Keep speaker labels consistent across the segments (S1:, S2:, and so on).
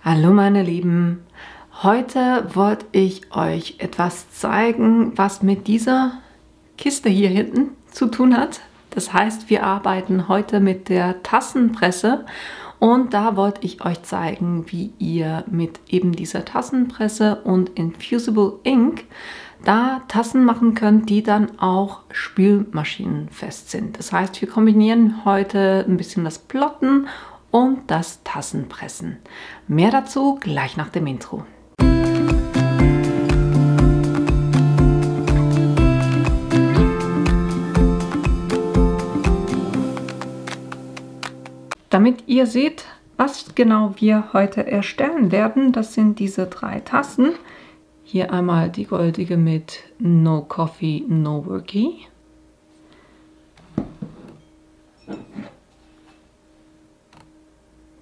S1: Hallo meine Lieben, heute wollte ich euch etwas zeigen, was mit dieser Kiste hier hinten zu tun hat. Das heißt, wir arbeiten heute mit der Tassenpresse und da wollte ich euch zeigen, wie ihr mit eben dieser Tassenpresse und Infusible Ink da Tassen machen könnt, die dann auch spülmaschinenfest sind. Das heißt, wir kombinieren heute ein bisschen das Plotten und das Tassenpressen. Mehr dazu gleich nach dem Intro. Damit ihr seht, was genau wir heute erstellen werden, das sind diese 3 Tassen. Hier einmal die goldige mit No Coffee, No Worky.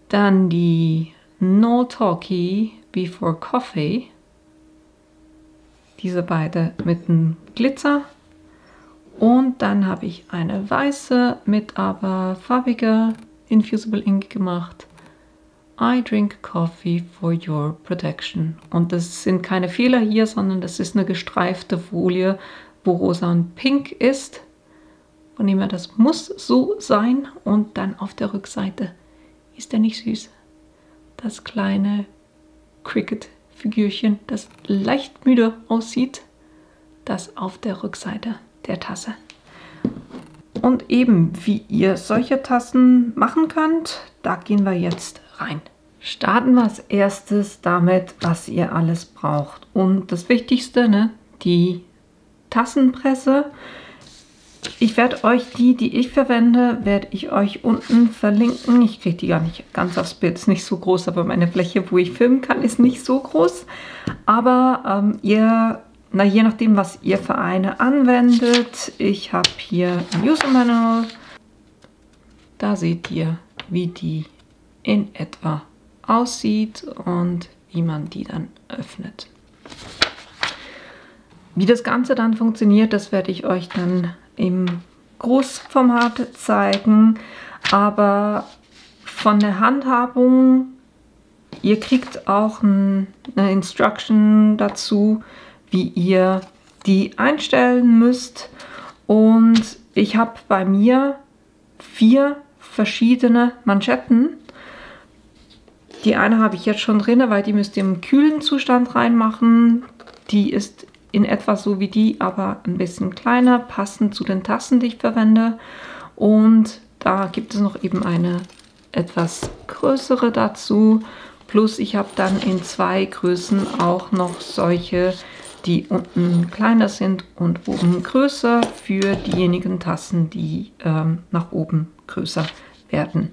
S1: Dann die No Talkie Before Coffee. Diese beide mit einem Glitzer. Und dann habe ich eine weiße mit aber farbiger Infusible Ink gemacht. I drink coffee for your protection. Und das sind keine Fehler hier, sondern das ist eine gestreifte Folie, wo rosa und pink ist. Von dem her, das muss so sein. Und dann auf der Rückseite, ist der nicht süß? Das kleine Cricket-Figürchen, das leicht müde aussieht, das auf der Rückseite der Tasse. Und eben, wie ihr solche Tassen machen könnt, da gehen wir jetzt rein. Starten wir als erstes damit, was ihr alles braucht. Und das Wichtigste, ne, die Tassenpresse. Ich werde euch die ich verwende, werde ich euch unten verlinken. Ich kriege die gar nicht ganz aufs Bild, ist nicht so groß, aber meine Fläche, wo ich filmen kann, ist nicht so groß. Aber je nachdem, was ihr für eine anwendet, ich habe hier ein User Manual. Da seht ihr, wie die in etwa aussieht und wie man die dann öffnet. Wie das Ganze dann funktioniert, das werde ich euch dann im Großformat zeigen, aber von der Handhabung, ihr kriegt auch eine Instruction dazu, wie ihr die einstellen müsst. Und ich habe bei mir 4 verschiedene Manschetten. Die eine habe ich jetzt schon drin, weil die müsst ihr im kühlen Zustand reinmachen. Die ist in etwa so wie die, aber ein bisschen kleiner, passend zu den Tassen, die ich verwende. Und da gibt es noch eben eine etwas größere dazu. Plus ich habe dann in 2 Größen auch noch solche, die unten kleiner sind und oben größer, für diejenigen Tassen, die nach oben größer werden.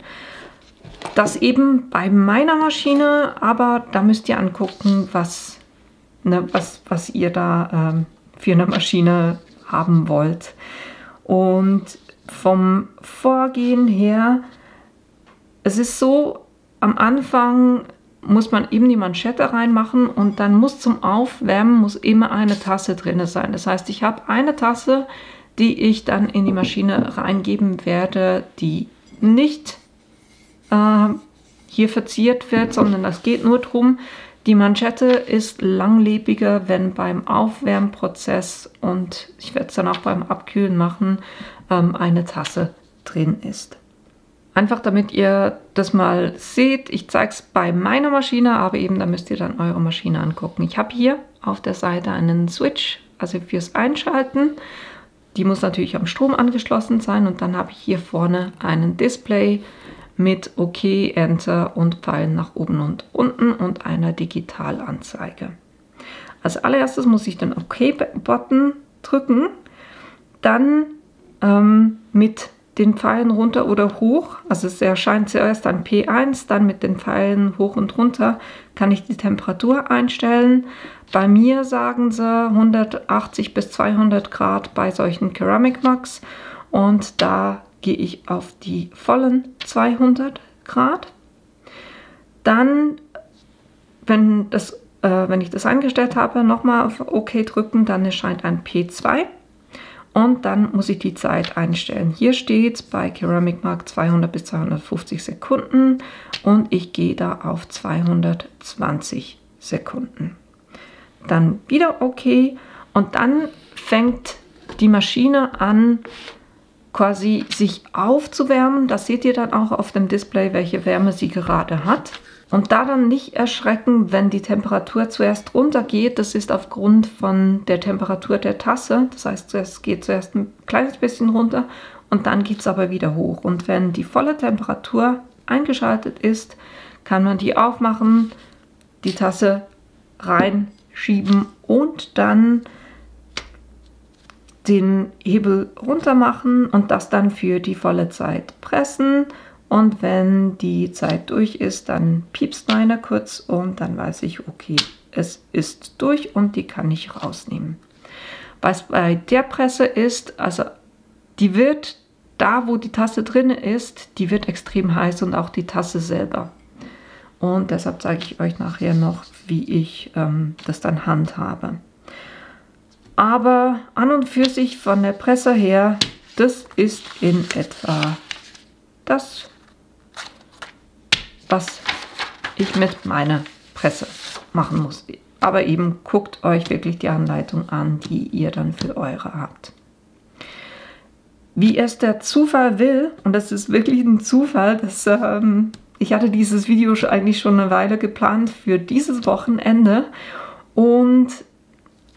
S1: Das eben bei meiner Maschine, aber da müsst ihr angucken, was ihr da für eine Maschine haben wollt. Und vom Vorgehen her, es ist so, am Anfang muss man eben die Manschette reinmachen und dann muss zum Aufwärmen immer eine Tasse drin sein. Das heißt, ich habe eine Tasse, die ich dann in die Maschine reingeben werde, die nicht hier verziert wird, sondern es geht nur darum, die Manschette ist langlebiger, wenn beim Aufwärmprozess, und ich werde es dann auch beim Abkühlen machen, eine Tasse drin ist. Einfach damit ihr das mal seht, ich zeige es bei meiner Maschine, aber eben da müsst ihr dann eure Maschine angucken. Ich habe hier auf der Seite einen Switch, also fürs Einschalten. Die muss natürlich am Strom angeschlossen sein und dann habe ich hier vorne einen Display mit OK, Enter und Pfeilen nach oben und unten und einer Digitalanzeige. Als allererstes muss ich den OK-Button drücken, dann mit den Pfeilen runter oder hoch, also es erscheint zuerst ein P1, dann mit den Pfeilen hoch und runter kann ich die Temperatur einstellen. Bei mir sagen sie 180 bis 200 Grad bei solchen Ceramic Mugs und da gehe ich auf die vollen 200 Grad. Dann, wenn ich das eingestellt habe, nochmal auf OK drücken, dann erscheint ein P2. und dann muss ich die Zeit einstellen. Hier steht es bei Ceramic Mark 200 bis 250 Sekunden und ich gehe da auf 220 Sekunden. Dann wieder OK und dann fängt die Maschine an, quasi sich aufzuwärmen. Das seht ihr dann auch auf dem Display, welche Wärme sie gerade hat. Und da dann nicht erschrecken, wenn die Temperatur zuerst runtergeht. Das ist aufgrund von der Temperatur der Tasse. Das heißt, es geht zuerst ein kleines bisschen runter und dann geht es aber wieder hoch. Und wenn die volle Temperatur eingeschaltet ist, kann man die aufmachen, die Tasse reinschieben und dann den Hebel runter machen und das dann für die volle Zeit pressen. Und wenn die Zeit durch ist, dann piepst einer kurz und dann weiß ich, okay, es ist durch und die kann ich rausnehmen. Was bei der Presse ist, also die wird, da wo die Tasse drin ist, die wird extrem heiß und auch die Tasse selber. Und deshalb zeige ich euch nachher noch, wie ich das dann handhabe. Aber an und für sich von der Presse her, das ist in etwa das, was ich mit meiner Presse machen muss. Aber eben guckt euch wirklich die Anleitung an, die ihr dann für eure habt. Wie es der Zufall will, und das ist wirklich ein Zufall, dass ich hatte dieses Video eigentlich schon eine Weile geplant für dieses Wochenende und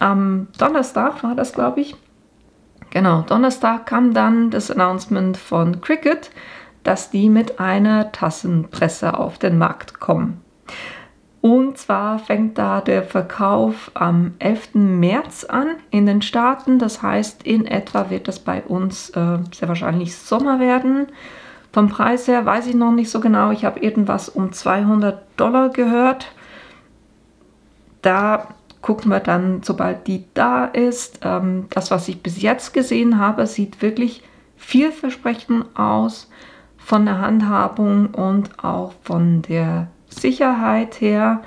S1: am Donnerstag war das, glaube ich. Genau, Donnerstag kam dann das Announcement von Cricut, dass die mit einer Tassenpresse auf den Markt kommen. Und zwar fängt da der Verkauf am 11. März an in den Staaten. Das heißt, in etwa wird das bei uns sehr wahrscheinlich Sommer werden. Vom Preis her weiß ich noch nicht so genau. Ich habe irgendwas um $200 gehört. Da gucken wir dann, sobald die da ist. Das, was ich bis jetzt gesehen habe, sieht wirklich vielversprechend aus von der Handhabung und auch von der Sicherheit her.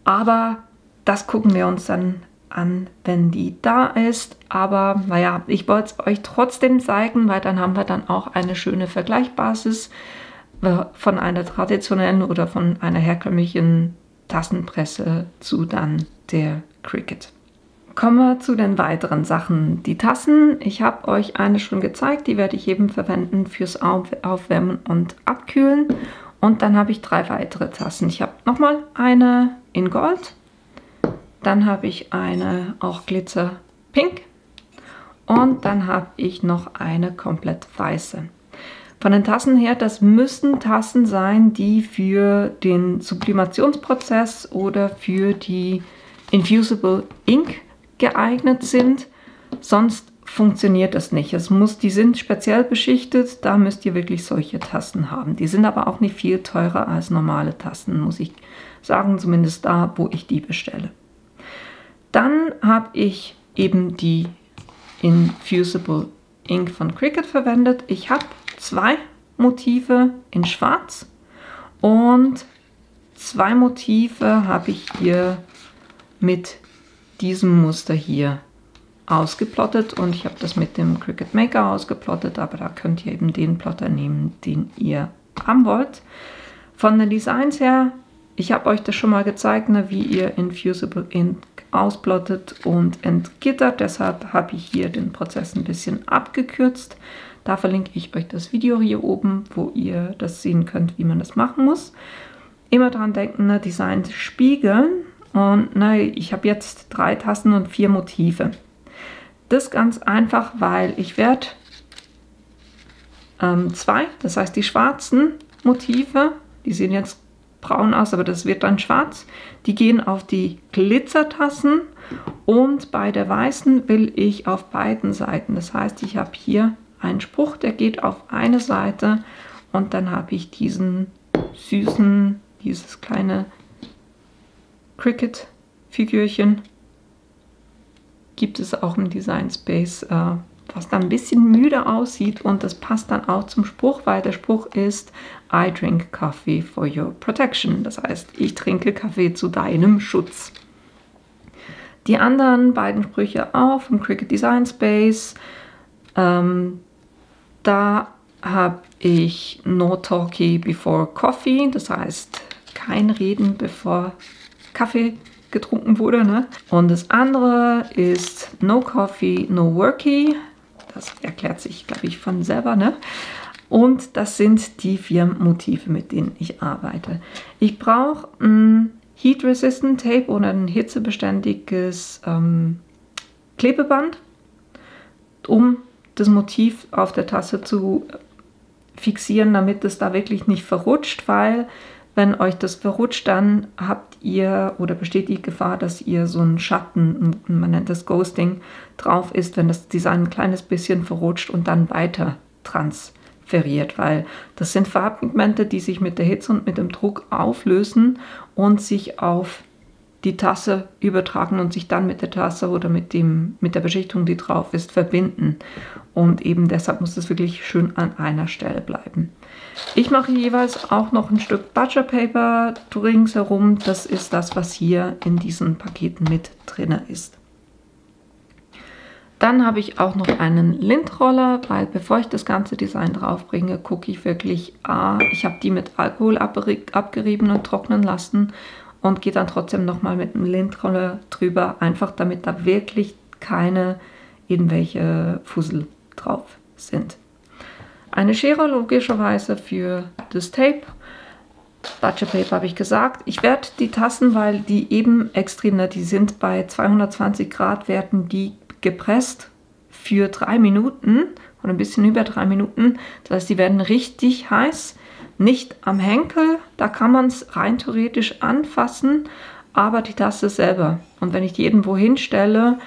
S1: Aber das gucken wir uns dann an, wenn die da ist. Aber naja, ich wollte es euch trotzdem zeigen, weil dann haben wir dann auch eine schöne Vergleichsbasis von einer traditionellen oder von einer herkömmlichen Tassenpresse zu dann der Cricut. Kommen wir zu den weiteren Sachen. Die Tassen, ich habe euch eine schon gezeigt, die werde ich eben verwenden fürs Aufwärmen und Abkühlen. Und dann habe ich 3 weitere Tassen. Ich habe nochmal eine in Gold, dann habe ich eine auch Glitzer Pink und dann habe ich noch eine komplett weiße. Von den Tassen her, das müssten Tassen sein, die für den Sublimationsprozess oder für die Infusible Ink geeignet sind, sonst funktioniert das nicht. Die sind speziell beschichtet, da müsst ihr wirklich solche Tassen haben. Die sind aber auch nicht viel teurer als normale Tassen, muss ich sagen, zumindest da, wo ich die bestelle. Dann habe ich eben die Infusible Ink von Cricut verwendet. Ich habe 2 Motive in Schwarz und 2 Motive habe ich hier mit diesem Muster hier ausgeplottet und ich habe das mit dem Cricut Maker ausgeplottet, aber da könnt ihr eben den Plotter nehmen, den ihr haben wollt. Von den Designs her, ich habe euch das schon mal gezeigt, wie ihr Infusible Ink ausplottet und entgittert, deshalb habe ich hier den Prozess ein bisschen abgekürzt. Da verlinke ich euch das Video hier oben, wo ihr das sehen könnt, wie man das machen muss. Immer dran denken, Designs spiegeln. Und ich habe jetzt 3 Tassen und 4 Motive. Das ganz einfach, weil ich werde 2, das heißt die schwarzen Motive, die sehen jetzt braun aus, aber das wird dann schwarz, die gehen auf die Glitzertassen und bei der weißen will ich auf beiden Seiten. Das heißt, ich habe hier einen Spruch, der geht auf eine Seite und dann habe ich diesen süßen, dieses kleine Cricut-Figürchen. Gibt es auch im Design Space, was dann ein bisschen müde aussieht und das passt dann auch zum Spruch, weil der Spruch ist I drink coffee for your protection. Das heißt, ich trinke Kaffee zu deinem Schutz. Die anderen beiden Sprüche auch vom Cricut Design Space. Da habe ich No Talkie Before Coffee, das heißt kein Reden bevor Kaffee getrunken wurde. Ne? Und das andere ist No Coffee, No Worky. Das erklärt sich, glaube ich, von selber. Ne? Und das sind die 4 Motive, mit denen ich arbeite. Ich brauche ein Heat Resistant Tape oder ein hitzebeständiges Klebeband, um das Motiv auf der Tasse zu fixieren, damit es da wirklich nicht verrutscht, weil wenn euch das verrutscht, dann habt ihr oder besteht die Gefahr, dass ihr so einen Schatten, man nennt das Ghosting, drauf ist, wenn das Design ein kleines bisschen verrutscht und dann weiter transferiert, weil das sind Farbpigmente, die sich mit der Hitze und mit dem Druck auflösen und sich auf die Tasse übertragen und sich dann mit der Tasse oder mit der Beschichtung, die drauf ist, verbinden. Und eben deshalb muss es wirklich schön an einer Stelle bleiben. Ich mache jeweils auch noch ein Stück Butcher Paper ringsherum. Das ist das, was hier in diesen Paketen mit drin ist. Dann habe ich auch noch einen Lindroller, weil bevor ich das ganze Design drauf bringe, gucke ich wirklich, ich habe die mit Alkohol abgerieben und trocknen lassen und gehe dann trotzdem nochmal mit einem Lindroller drüber, einfach damit da wirklich keine irgendwelche Fussel drauf sind. Eine Schere logischerweise für das Tape. Butcher Paper habe ich gesagt. Ich werde die Tassen, weil die eben extrem, die sind bei 220 Grad, werden die gepresst für 3 Minuten oder ein bisschen über 3 Minuten. Das heißt, die werden richtig heiß. Nicht am Henkel, da kann man es rein theoretisch anfassen, aber die Tasse selber. Und wenn ich die irgendwo hinstelle,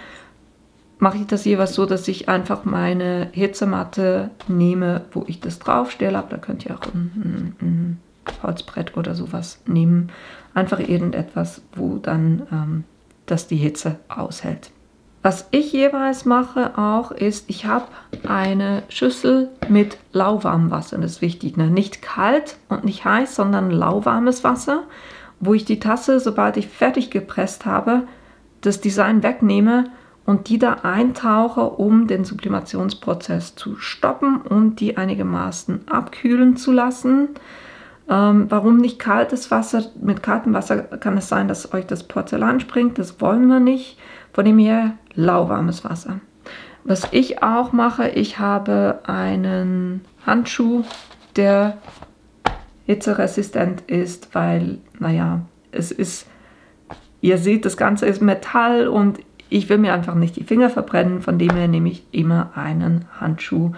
S1: mache ich das jeweils so, dass ich einfach meine Hitzematte nehme, wo ich das draufstelle. Aber da könnt ihr auch ein Holzbrett oder sowas nehmen. Einfach irgendetwas, wo dann das die Hitze aushält. Was ich jeweils mache auch ist, ich habe eine Schüssel mit lauwarmem Wasser. Das ist wichtig, ne? Nicht kalt und nicht heiß, sondern lauwarmes Wasser, wo ich die Tasse, sobald ich fertig gepresst habe, das Design wegnehme und die da eintauche, um den Sublimationsprozess zu stoppen und die einigermaßen abkühlen zu lassen. Warum nicht kaltes Wasser? Mit kaltem Wasser kann es sein, dass euch das Porzellan springt. Das wollen wir nicht. Von dem her lauwarmes Wasser. Was ich auch mache, ich habe einen Handschuh, der hitzeresistent ist, weil, naja, es ist, ihr seht, das Ganze ist Metall und ich will mir einfach nicht die Finger verbrennen. Von dem her nehme ich immer einen Handschuh,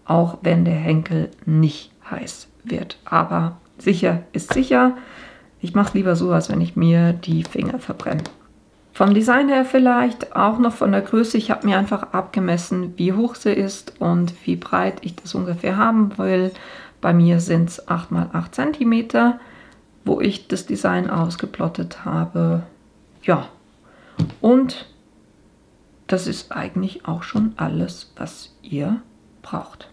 S1: auch wenn der Henkel nicht heiß wird. Aber sicher ist sicher. Ich mache es lieber so, als wenn ich mir die Finger verbrenne. Vom Design her vielleicht, auch noch von der Größe. Ich habe mir einfach abgemessen, wie hoch sie ist und wie breit ich das ungefähr haben will. Bei mir sind es 8 x 8 cm, wo ich das Design ausgeplottet habe. Ja, und das ist eigentlich auch schon alles, was ihr braucht.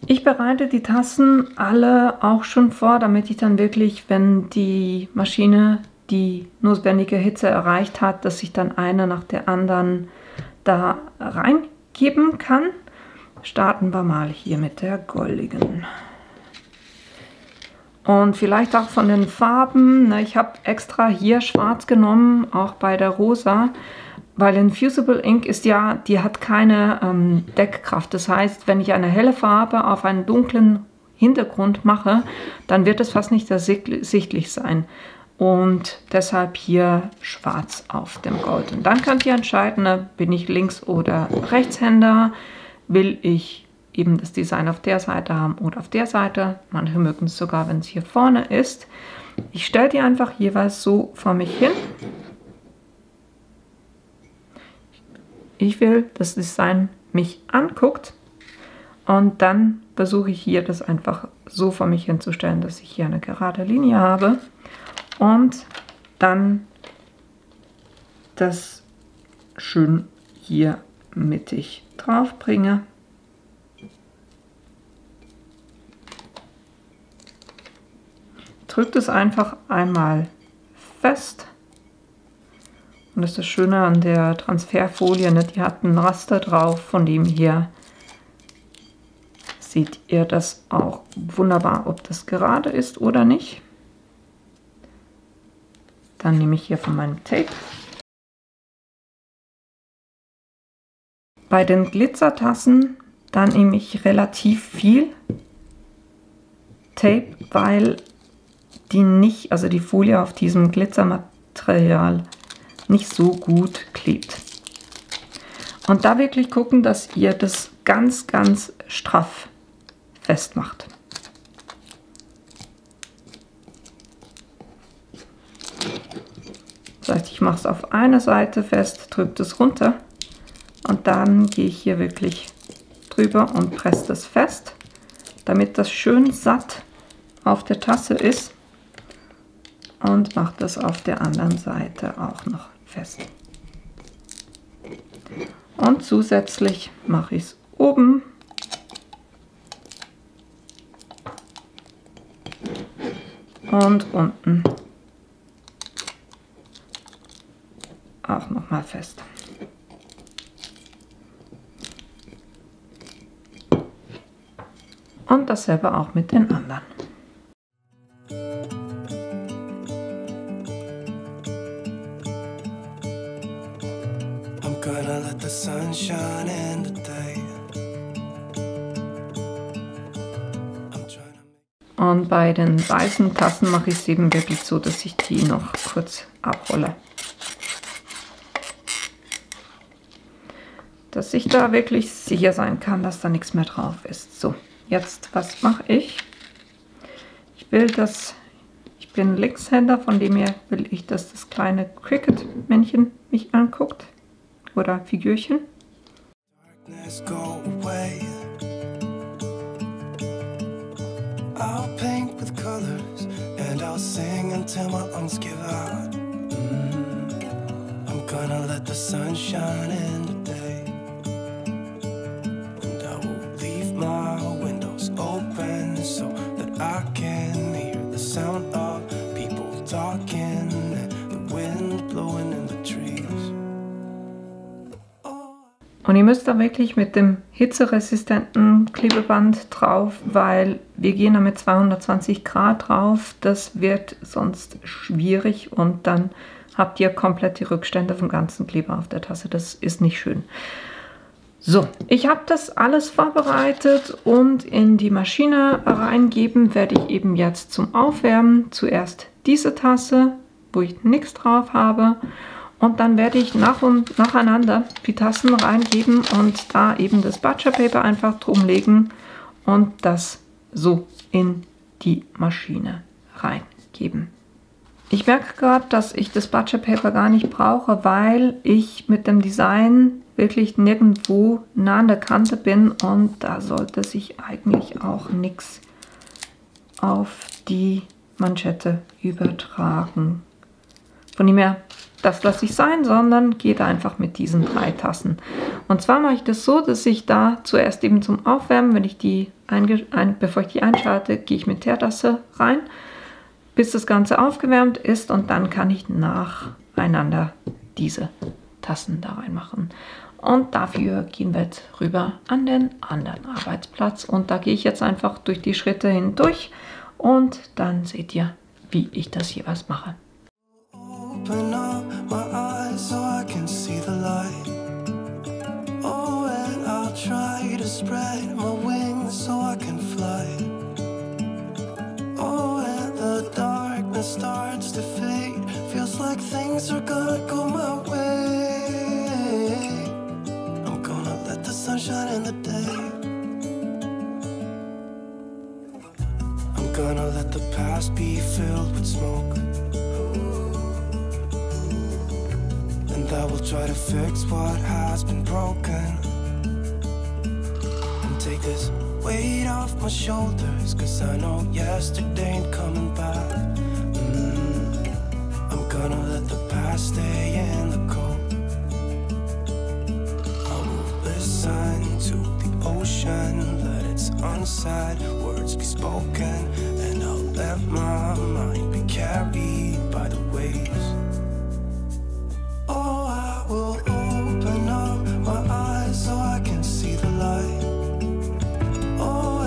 S1: Ich bereite die Tassen alle auch schon vor, damit ich dann wirklich, wenn die Maschine die notwendige Hitze erreicht hat, dass ich dann eine nach der anderen da reingeben kann. Starten wir mal hier mit der goldigen. Und vielleicht auch von den Farben. Ich habe extra hier schwarz genommen, auch bei der rosa, weil Infusible Ink ist ja, die hat keine Deckkraft. Das heißt, wenn ich eine helle Farbe auf einen dunklen Hintergrund mache, dann wird es fast nicht ersichtlich sein. Und deshalb hier schwarz auf dem Gold. Und dann könnt ihr entscheiden, bin ich Links- oder Rechtshänder, will ich eben das Design auf der Seite haben oder auf der Seite. Manche mögen es sogar, wenn es hier vorne ist. Ich stelle die einfach jeweils so vor mich hin. Ich will, dass das Design mich anguckt und dann versuche ich hier das einfach so vor mich hinzustellen, dass ich hier eine gerade Linie habe. Und dann das schön hier mittig drauf bringe. Drückt es einfach einmal fest. Und das ist das Schöne an der Transferfolie, ne? Die hat ein Raster drauf, von dem hier seht ihr das auch wunderbar, ob das gerade ist oder nicht. Dann nehme ich hier von meinem Tape. Bei den Glitzertassen, dann nehme ich relativ viel Tape, weil die Folie auf diesem Glitzermaterial nicht so gut klebt. Und da wirklich gucken, dass ihr das ganz, ganz straff festmacht. Das heißt, ich mache es auf eine Seite fest, drücke es runter und dann gehe ich hier wirklich drüber und presse das fest, damit das schön satt auf der Tasse ist, und mache das auf der anderen Seite auch noch fest. Und zusätzlich mache ich es oben und unten auch noch mal fest. Und dasselbe auch mit den anderen.
S2: Gonna let the sun shine in the day.
S1: Und bei den weißen Tassen mache ich es eben wirklich so, dass ich die noch kurz abrolle. Dass ich da wirklich sicher sein kann, dass da nichts mehr drauf ist. So, jetzt, was mache ich? Ich bin Linkshänder, von dem her will ich, dass das kleine Cricket-Männchen mich anguckt. Oder Figürchen.
S2: I'll paint with colors and I'll sing until my lungs give out. I'm gonna let the sun shine in today, and I will leave my windows open so that I can hear the sound of people talking and the wind blowing in the trees.
S1: Und ihr müsst da wirklich mit dem hitzeresistenten Klebeband drauf, weil wir gehen da mit 220 Grad drauf. Das wird sonst schwierig und dann habt ihr komplett die Rückstände vom ganzen Kleber auf der Tasse. Das ist nicht schön. So, ich habe das alles vorbereitet und in die Maschine reingeben werde ich eben jetzt zum Aufwärmen zuerst diese Tasse, wo ich nichts drauf habe. Und dann werde ich nacheinander die Tassen reingeben und da eben das Butcher Paper einfach drum legen und das so in die Maschine reingeben. Ich merke gerade, dass ich das Butcher Paper gar nicht brauche, weil ich mit dem Design wirklich nirgendwo nah an der Kante bin und da sollte sich eigentlich auch nichts auf die Manschette übertragen. Von dem her, das lasse ich sein, sondern gehe da einfach mit diesen 3 Tassen. Und zwar mache ich das so, dass ich da zuerst eben zum Aufwärmen, wenn ich bevor ich die einschalte, gehe ich mit der Tasse rein, bis das Ganze aufgewärmt ist und dann kann ich nacheinander diese Tassen da reinmachen. Und dafür gehen wir jetzt rüber an den anderen Arbeitsplatz und da gehe ich jetzt einfach durch die Schritte hindurch und dann seht ihr, wie ich das jeweils mache.
S2: Open up my eyes so I can see the light. Oh, and I'll try to spread my wings so I can fly. Oh, and the darkness starts to fade. Feels like things are gonna go my way. I'm gonna let the sun shine in the day. I'm gonna let the past be filled with smoke. I will try to fix what has been broken and take this weight off my shoulders, cause I know yesterday ain't coming back. I'm gonna let the past stay in the cold. I will listen to the ocean, let its unsaid words be spoken, and I'll let my mind be carried by the waves. Will open up my eyes so I can see the light. Oh,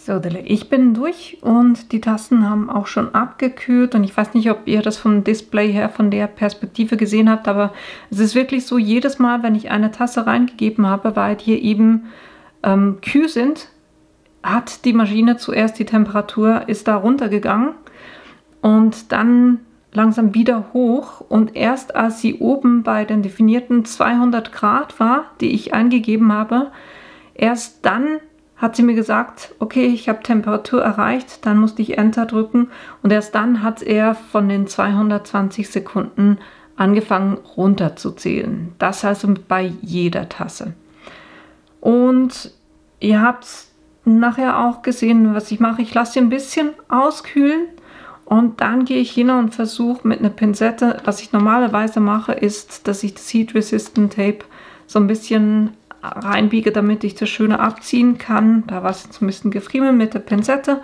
S1: So, ich bin durch und die Tassen haben auch schon abgekühlt und ich weiß nicht, ob ihr das vom Display her, von der Perspektive gesehen habt, aber es ist wirklich so, jedes Mal, wenn ich eine Tasse reingegeben habe, weil die eben kühl sind, hat die Maschine zuerst die Temperatur, ist da runtergegangen und dann langsam wieder hoch und erst als sie oben bei den definierten 200 Grad war, die ich eingegeben habe, erst dann hat sie mir gesagt, okay, ich habe Temperatur erreicht, dann musste ich Enter drücken und erst dann hat er von den 220 Sekunden angefangen runterzuzählen. Das also bei jeder Tasse. Und ihr habt nachher auch gesehen, was ich mache. Ich lasse sie ein bisschen auskühlen und dann gehe ich hin und versuche mit einer Pinzette, was ich normalerweise mache, ist, dass ich das Heat Resistant Tape so ein bisschen reinbiege, damit ich das schöner abziehen kann. Da war es jetzt ein bisschen gefriemelt mit der Pinzette.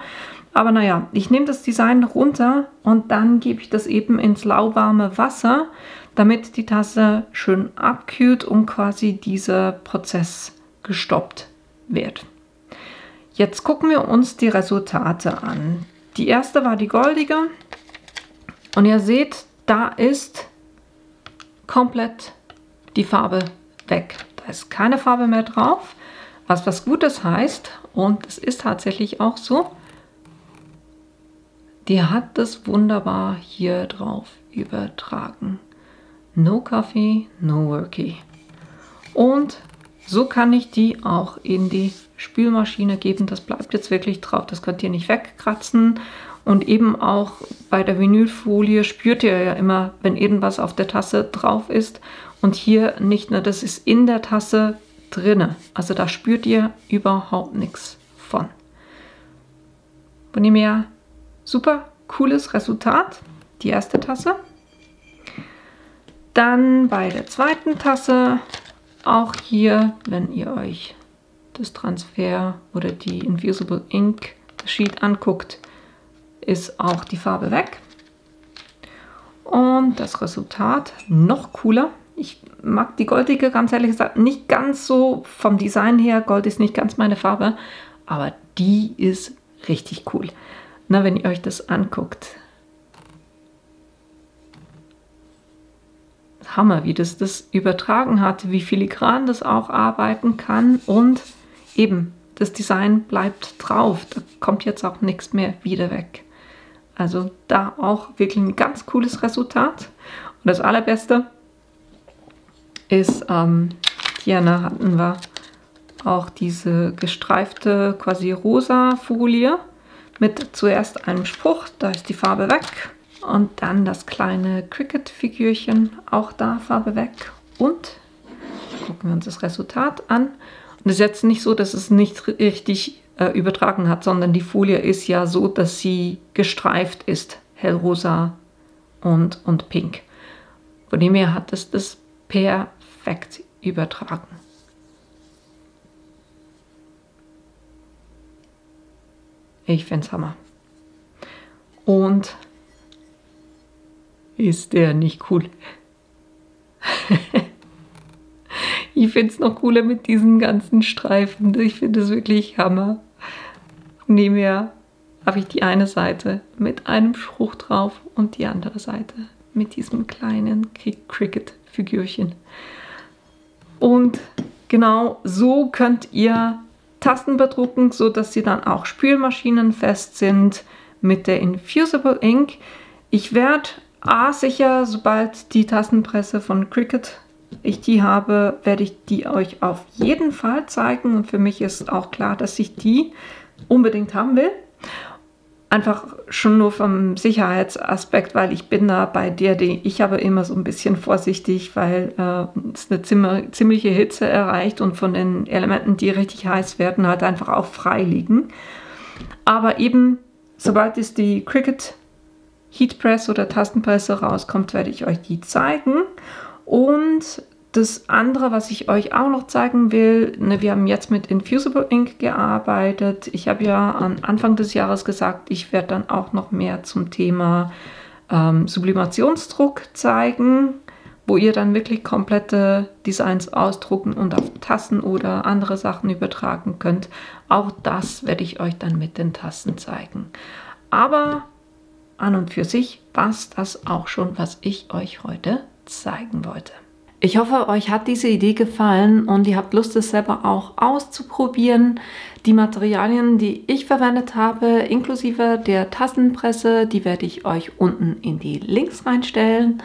S1: Aber naja, ich nehme das Design runter und dann gebe ich das eben ins lauwarme Wasser, damit die Tasse schön abkühlt und quasi dieser Prozess gestoppt wird. Jetzt gucken wir uns die Resultate an. Die erste war die goldige und ihr seht, da ist komplett die Farbe weg. Da ist keine Farbe mehr drauf, was Gutes heißt und es ist tatsächlich auch so. Die hat das wunderbar hier drauf übertragen. No Coffee, no Worky. Und so kann ich die auch in die Spülmaschine geben. Das bleibt jetzt wirklich drauf, das könnt ihr nicht wegkratzen. Und eben auch bei der Vinylfolie spürt ihr ja immer, wenn irgendwas auf der Tasse drauf ist. Und hier nicht nur, das ist in der Tasse drinne. Also da spürt ihr überhaupt nichts von. Von dem her super cooles Resultat. Die erste Tasse. Dann bei der zweiten Tasse, auch hier, wenn ihr euch das Transfer oder die Infusible Ink Sheet anguckt, ist auch die Farbe weg. Und das Resultat noch cooler. Ich mag die goldige, ganz ehrlich gesagt, nicht ganz so vom Design her. Gold ist nicht ganz meine Farbe, aber die ist richtig cool. Na, wenn ihr euch das anguckt. Hammer, wie das übertragen hat, wie filigran das auch arbeiten kann und eben, das Design bleibt drauf. Da kommt jetzt auch nichts mehr wieder weg. Also da auch wirklich ein ganz cooles Resultat. Und das Allerbeste ist, hier hatten wir auch diese gestreifte quasi rosa Folie mit zuerst einem Spruch, da ist die Farbe weg. Und dann das kleine Cricut-Figürchen, auch da Farbe weg. Und gucken wir uns das Resultat an. Und es ist jetzt nicht so, dass es nicht richtig übertragen hat, sondern die Folie ist ja so, dass sie gestreift ist. Hellrosa und pink. Von dem her hat es das perfekt übertragen. Ich finde es Hammer. Und ist der nicht cool? Ich finde es noch cooler mit diesen ganzen Streifen. Ich finde es wirklich Hammer. Nebenher habe ich die eine Seite mit einem Spruch drauf und die andere Seite mit diesem kleinen Cricut-Figürchen. Und genau so könnt ihr Tasten bedrucken, sodass sie dann auch spülmaschinenfest sind mit der Infusible Ink. Ich werde sicher, sobald die Tastenpresse von Cricut ich die habe, werde ich die euch auf jeden Fall zeigen. Und für mich ist auch klar, dass ich die unbedingt haben will. Einfach schon nur vom Sicherheitsaspekt, weil ich bin da bei der, ich habe immer so ein bisschen vorsichtig, weil es eine ziemliche Hitze erreicht und von den Elementen, die richtig heiß werden, halt einfach auch frei liegen. Aber eben, sobald es die Cricut Heatpress oder Tastenpresse rauskommt, werde ich euch die zeigen. Und das andere, was ich euch auch noch zeigen will, wir haben jetzt mit Infusible Ink gearbeitet. Ich habe ja am Anfang des Jahres gesagt, ich werde dann auch noch mehr zum Thema Sublimationsdruck zeigen, wo ihr dann wirklich komplette Designs ausdrucken und auf Tassen oder andere Sachen übertragen könnt. Auch das werde ich euch dann mit den Tassen zeigen. Aber an und für sich war es das auch schon, was ich euch heute zeigen wollte. Ich hoffe, euch hat diese Idee gefallen und ihr habt Lust, es selber auch auszuprobieren. Die Materialien, die ich verwendet habe, inklusive der Tassenpresse, die werde ich euch unten in die Links reinstellen.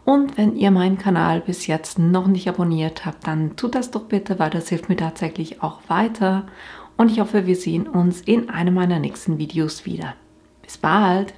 S1: Und wenn ihr meinen Kanal bis jetzt noch nicht abonniert habt, dann tut das doch bitte, weil das hilft mir tatsächlich auch weiter. Und ich hoffe, wir sehen uns in einem meiner nächsten Videos wieder. Bis bald!